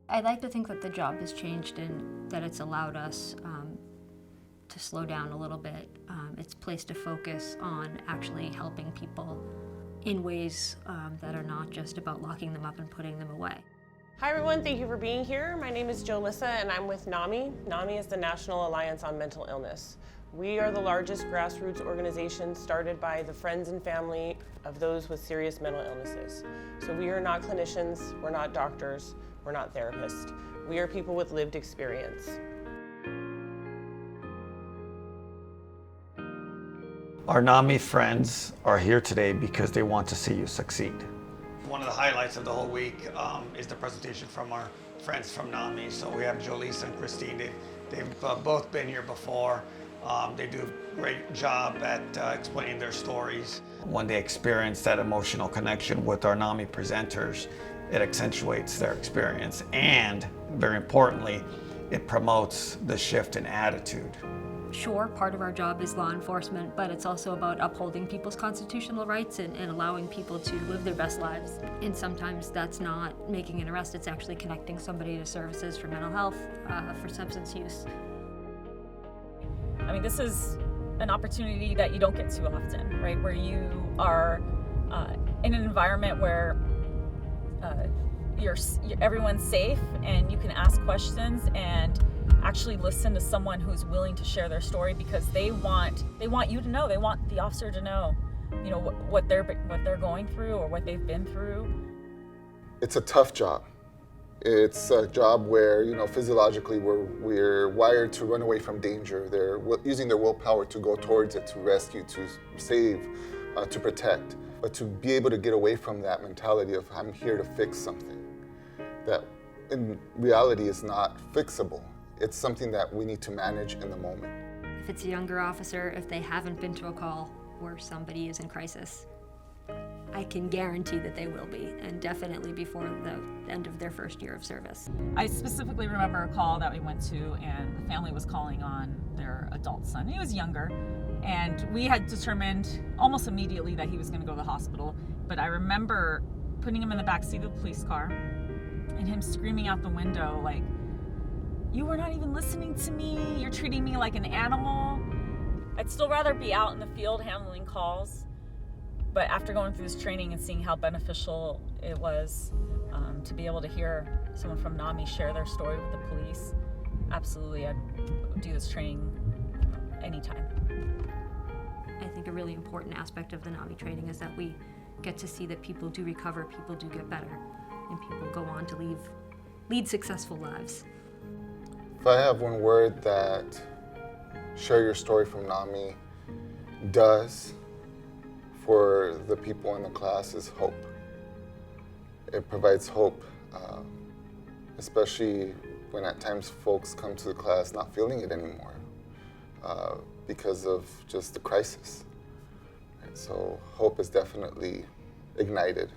I'd like to think that the job has changed and that it's allowed us to slow down a little bit. It's placed a focus on actually helping people in ways that are not just about locking them up and putting them away. Hi everyone, thank you for being here. My name is Jolissa and I'm with NAMI. NAMI is the National Alliance on Mental Illness. We are the largest grassroots organization started by the friends and family of those with serious mental illnesses. So we are not clinicians, we're not doctors, we're not therapists. We are people with lived experience. Our NAMI friends are here today because they want to see you succeed. One of the highlights of the whole week is the presentation from our friends from NAMI. So we have Jolissa and Christine. They've both been here before. They do a great job at explaining their stories. When they experience that emotional connection with our NAMI presenters, it accentuates their experience, and very importantly, it promotes the shift in attitude. Sure, part of our job is law enforcement, but it's also about upholding people's constitutional rights and allowing people to live their best lives. And sometimes that's not making an arrest, it's actually connecting somebody to services for mental health, for substance use. I mean, this is an opportunity that you don't get too often, right? Where you are in an environment where everyone's safe and you can ask questions and actually listen to someone who's willing to share their story, because they want you to know, they want the officer to know, you know, what they're going through or what they've been through. It's a tough job. It's a job where, you know, physiologically we're wired to run away from danger. They're using their willpower to go towards it, to rescue, to save, to protect. But to be able to get away from that mentality of I'm here to fix something that in reality is not fixable. It's something that we need to manage in the moment. If it's a younger officer, if they haven't been to a call where somebody is in crisis, I can guarantee that they will be, and definitely before the end of their first year of service. I specifically remember a call that we went to, and the family was calling on their adult son. He was younger, and we had determined almost immediately that he was going to go to the hospital. But I remember putting him in the back seat of the police car and him screaming out the window like, "You were not even listening to me. You're treating me like an animal." I'd still rather be out in the field handling calls. But after going through this training and seeing how beneficial it was to be able to hear someone from NAMI share their story with the police, absolutely, I'd do this training anytime. I think a really important aspect of the NAMI training is that we get to see that people do recover, people do get better, and people go on to lead successful lives. If I have one word that Share Your Story from NAMI does for the people in the class is hope. It provides hope, especially when at times folks come to the class not feeling it anymore because of just the crisis. And so hope is definitely ignited